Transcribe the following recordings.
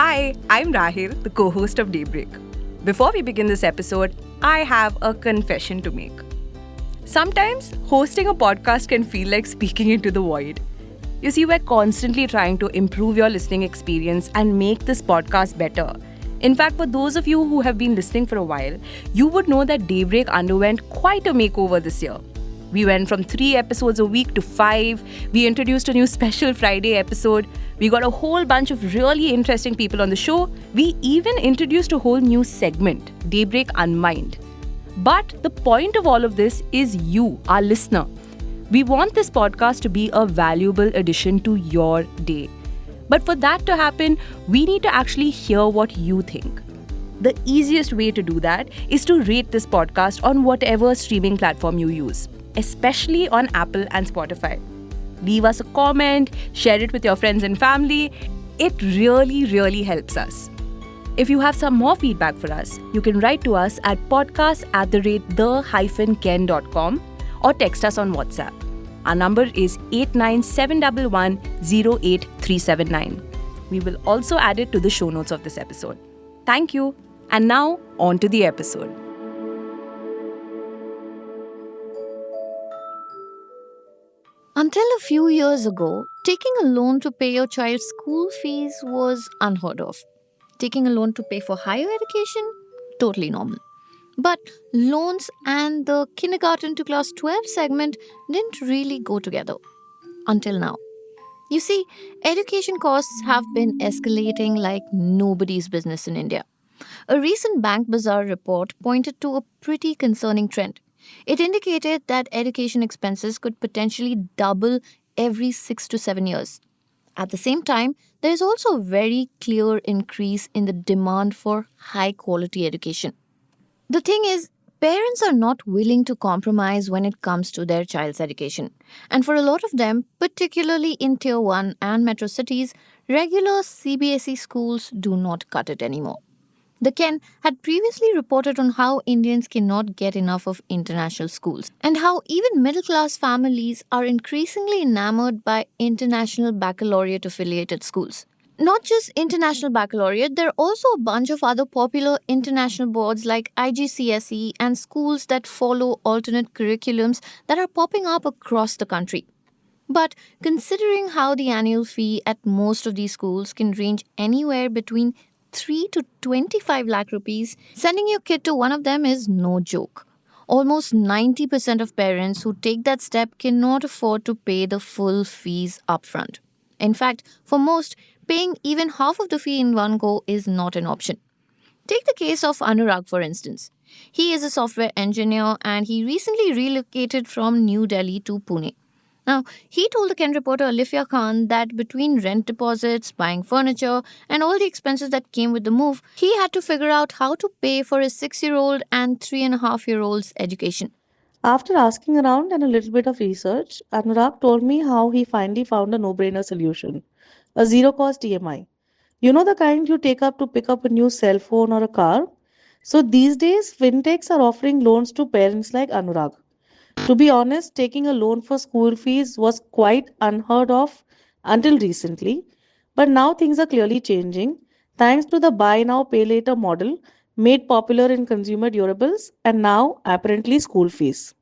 Hi, I'm Rahil, the co-host of Daybreak. Before we begin this episode, I have a confession to make. Sometimes hosting a podcast can feel like speaking into the void. You see, we're constantly trying to improve your listening experience and make this podcast better. In fact, for those of you who have been listening for a while, you would know that Daybreak underwent quite a makeover this year. We went from 3 episodes a week to 5. We introduced a new special Friday episode. We got a whole bunch of really interesting people on the show. We even introduced a whole new segment, Daybreak Unmind. But the point of all of this is you, our listener. We want this podcast to be a valuable addition to your day. But for that to happen, we need to actually hear what you think. The easiest way to do that is to rate this podcast on whatever streaming platform you use, especially on Apple and Spotify. Leave us a comment, share it with your friends and family. It really helps us. If you have some more feedback for us, you can write to us at podcast@the-ken.com or text us on WhatsApp. Our number is 8971108379. We will also add it to the show notes of this episode. Thank you. And now, on to the episode. Until a few years ago, taking a loan to pay your child's school fees was unheard of. Taking a loan to pay for higher education? Totally normal. But loans and the kindergarten to class 12 segment didn't really go together. Until now. You see, education costs have been escalating like nobody's business in India. A recent Bank Bazaar report pointed to a pretty concerning trend. It indicated that education expenses could potentially double every 6 to 7 years. At the same time, there is also a very clear increase in the demand for high-quality education. The thing is, parents are not willing to compromise when it comes to their child's education. And for a lot of them, particularly in Tier 1 and metro cities, regular CBSE schools do not cut it anymore. The Ken had previously reported on how Indians cannot get enough of international schools and how even middle-class families are increasingly enamored by international baccalaureate-affiliated schools. Not just international baccalaureate, there are also a bunch of other popular international boards like IGCSE and schools that follow alternate curriculums that are popping up across the country. But considering how the annual fee at most of these schools can range anywhere between 3 to 25 lakh rupees, sending your kid to one of them is no joke. Almost 90% of parents who take that step cannot afford to pay the full fees upfront. In fact, for most, paying even half of the fee in one go is not an option. Take the case of Anurag, for instance. He is a software engineer and he recently relocated from New Delhi to Pune. Now, he told the Ken reporter Alifia Khan that between rent deposits, buying furniture, and all the expenses that came with the move, he had to figure out how to pay for his 6-year-old and 3.5-year-old's education. After asking around and a little bit of research, Anurag told me how he finally found a no-brainer solution, a zero-cost EMI. You know the kind you take up to pick up a new cell phone or a car? So these days, fintechs are offering loans to parents like Anurag. To be honest, taking a loan for school fees was quite unheard of until recently, but now things are clearly changing thanks to the buy now pay later model made popular in consumer durables and now apparently school fees.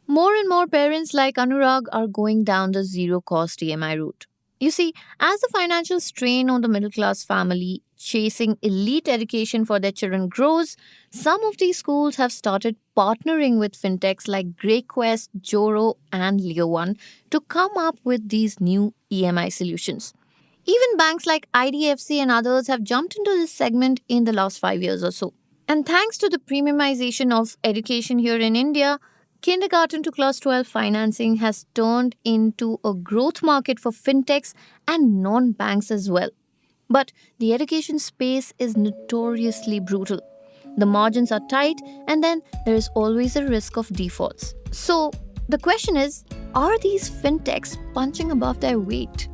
More and more parents like Anurag are going down the zero-cost EMI route. You see, as the financial strain on the middle-class family chasing elite education for their children grows, some of these schools have started partnering with fintechs like Grayquest, Jodo and Leo1 to come up with these new EMI solutions. Even banks like IDFC and others have jumped into this segment in the last 5 years or so. And thanks to the premiumization of education here in India, kindergarten to class 12 financing has turned into a growth market for fintechs and non-banks as well. But the education space is notoriously brutal. The margins are tight and then there is always a risk of defaults. So the question is, are these fintechs punching above their weight?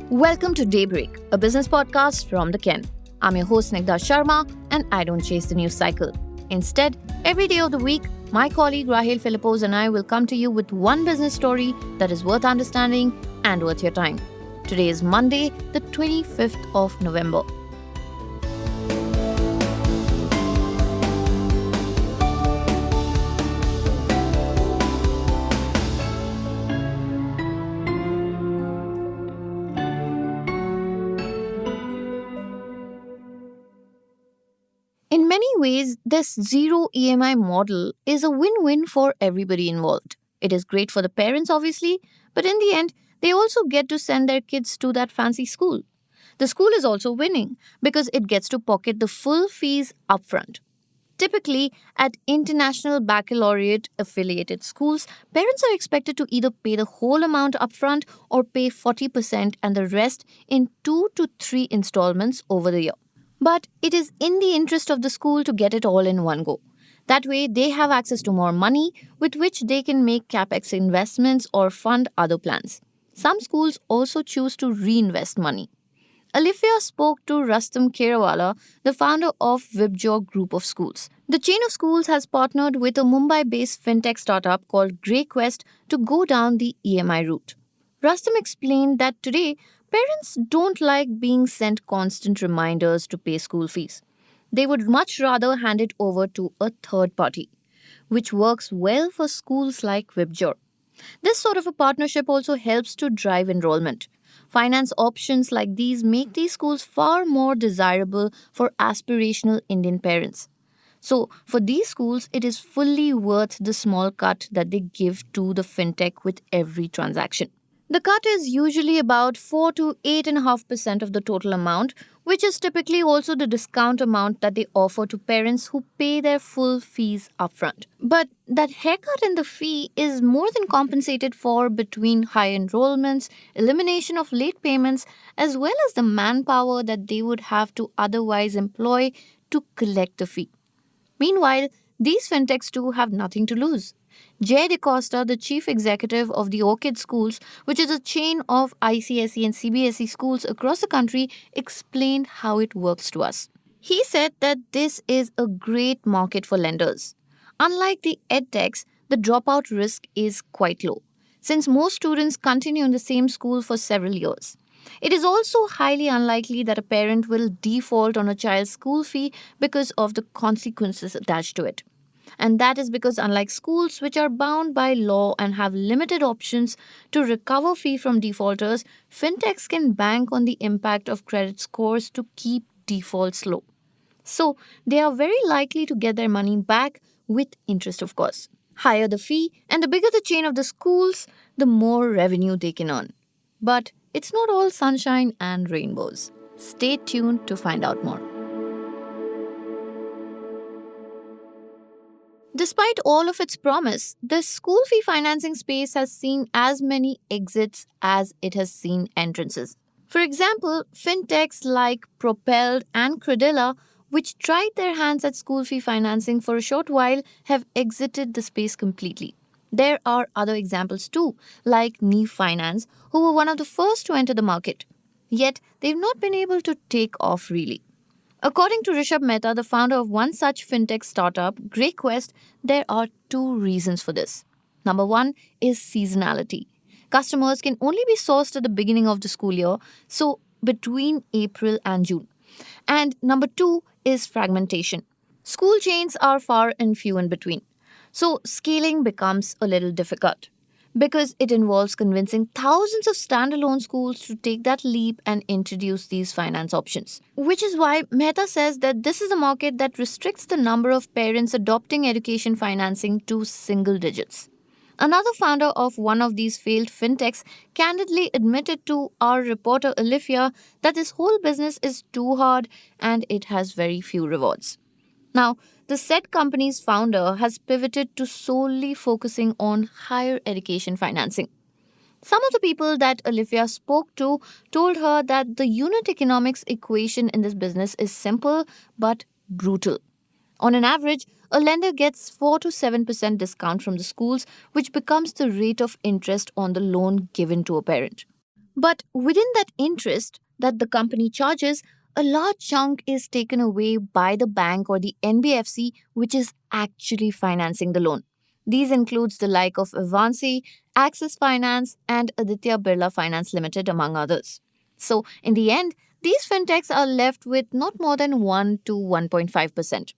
Welcome to Daybreak, a business podcast from the Ken. I'm your host Snigdha Sharma and I don't chase the news cycle. Instead, every day of the week, my colleague Rahil Philippos and I will come to you with one business story that is worth understanding and worth your time. Today is Monday, the 25th of November. In many ways, this zero EMI model is a win-win for everybody involved. It is great for the parents, obviously, but in the end, they also get to send their kids to that fancy school. The school is also winning because it gets to pocket the full fees upfront. Typically, at international baccalaureate affiliated schools, parents are expected to either pay the whole amount upfront or pay 40% and the rest in 2 to 3 installments over the year. But it is in the interest of the school to get it all in one go. That way, they have access to more money with which they can make capex investments or fund other plans. Some schools also choose to reinvest money. Alifia spoke to Rustam Kerawala, the founder of Wibjor Group of Schools. The chain of schools has partnered with a Mumbai-based fintech startup called Grayquest to go down the EMI route. Rustam explained that today, parents don't like being sent constant reminders to pay school fees. They would much rather hand it over to a third party, which works well for schools like Wibjor. This sort of a partnership also helps to drive enrollment. Finance options like these make these schools far more desirable for aspirational Indian parents. So, for these schools, it is fully worth the small cut that they give to the fintech with every transaction. The cut is usually about 4 to 8.5% of the total amount, which is typically also the discount amount that they offer to parents who pay their full fees upfront. But that haircut in the fee is more than compensated for between high enrollments, elimination of late payments, as well as the manpower that they would have to otherwise employ to collect the fee. Meanwhile, these fintechs too have nothing to lose. Jay DeCosta, the chief executive of the Orchid Schools, which is a chain of ICSE and CBSE schools across the country, explained how it works to us. He said that this is a great market for lenders. Unlike the edtechs, the dropout risk is quite low, since most students continue in the same school for several years. It is also highly unlikely that a parent will default on a child's school fee because of the consequences attached to it. And that is because, unlike schools, which are bound by law and have limited options to recover fee from defaulters, fintechs can bank on the impact of credit scores to keep defaults low. So, they are very likely to get their money back with interest, of course. Higher the fee and the bigger the chain of the schools, the more revenue they can earn. But it's not all sunshine and rainbows. Stay tuned to find out more. Despite all of its promise, the school fee financing space has seen as many exits as it has seen entrances. For example, fintechs like Propelled and Credilla, which tried their hands at school fee financing for a short while, have exited the space completely. There are other examples too, like Neve Finance, who were one of the first to enter the market. Yet, they've not been able to take off really. According to Rishabh Mehta, the founder of one such fintech startup, Grayquest, there are 2 reasons for this. Number 1 is seasonality. Customers can only be sourced at the beginning of the school year, so between April and June. And number 2 is fragmentation. School chains are far and few in between, so scaling becomes a little difficult, because it involves convincing thousands of standalone schools to take that leap and introduce these finance options. Which is why Mehta says that this is a market that restricts the number of parents adopting education financing to single digits. Another founder of one of these failed fintechs candidly admitted to our reporter Alifia that this whole business is too hard and it has very few rewards. Now, the said company's founder has pivoted to solely focusing on higher education financing. Some of the people that Alifia spoke to told her that the unit economics equation in this business is simple but brutal. On an average, a lender gets 4 to 7% discount from the schools, which becomes the rate of interest on the loan given to a parent. But within that interest that the company charges, a large chunk is taken away by the bank or the NBFC, which is actually financing the loan. These includes the like of Avanci, Axis Finance, and Aditya Birla Finance Limited, among others. So, in the end, these fintechs are left with not more than 1 to 1.5%.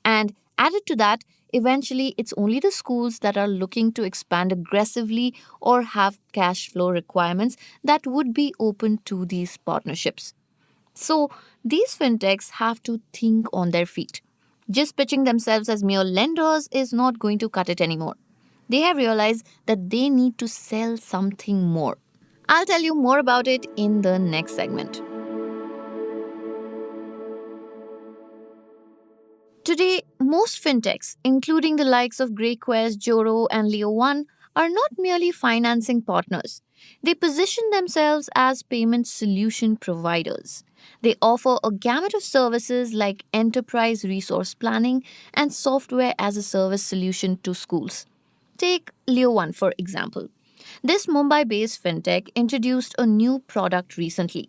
And added to that, eventually it's only the schools that are looking to expand aggressively or have cash flow requirements that would be open to these partnerships. So these fintechs have to think on their feet. Just pitching themselves as mere lenders is not going to cut it anymore. They have realized that they need to sell something more. I'll tell you more about it in the next segment. Today, most fintechs, including the likes of Grayquest, Jodo and Leo1, are not merely financing partners. They position themselves as payment solution providers. They offer a gamut of services like enterprise resource planning and software as a service solution to schools. Take Leo1 for example. This Mumbai based fintech introduced a new product recently.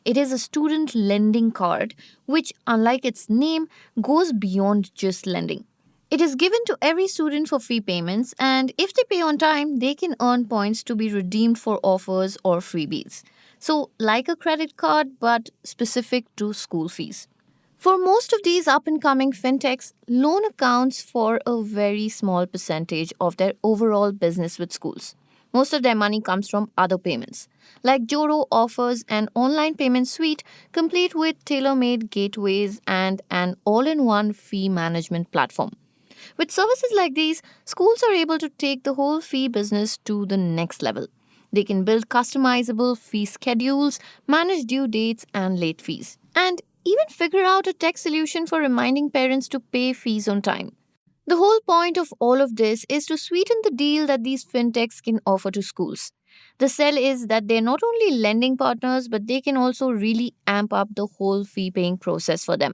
It is a student lending card, which, unlike its name, goes beyond just lending. It is given to every student for fee payments, and if they pay on time, they can earn points to be redeemed for offers or freebies. So, like a credit card, but specific to school fees. For most of these up and coming fintechs, loan accounts for a very small percentage of their overall business with schools. Most of their money comes from other payments. Like Jodo offers an online payment suite complete with tailor-made gateways and an all-in-one fee management platform. With services like these, schools are able to take the whole fee business to the next level. They can build customizable fee schedules, manage due dates and late fees, and even figure out a tech solution for reminding parents to pay fees on time. The whole point of all of this is to sweeten the deal that these fintechs can offer to schools. The sell is that they're not only lending partners, but they can also really amp up the whole fee paying process for them.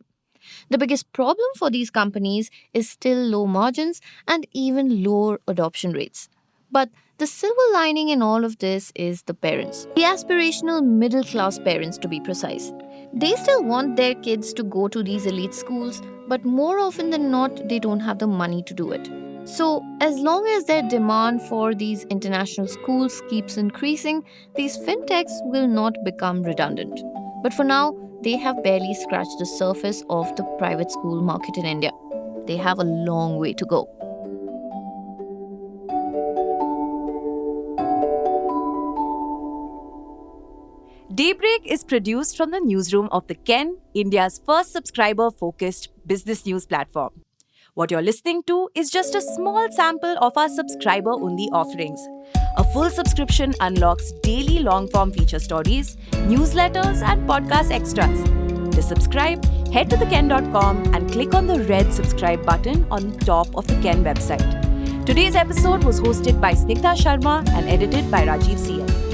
The biggest problem for these companies is still low margins and even lower adoption rates. But the silver lining in all of this is the parents, the aspirational middle class parents to be precise. They still want their kids to go to these elite schools, but more often than not, they don't have the money to do it. So, as long as their demand for these international schools keeps increasing, these fintechs will not become redundant. But for now, they have barely scratched the surface of the private school market in India. They have a long way to go. Daybreak is produced from the newsroom of the Ken, India's first subscriber-focused business news platform. What you're listening to is just a small sample of our subscriber-only offerings. A full subscription unlocks daily long-form feature stories, newsletters, and podcast extras. To subscribe, head to theken.com and click on the red subscribe button on top of the Ken website. Today's episode was hosted by Snigdha Sharma and edited by Rajiv CL.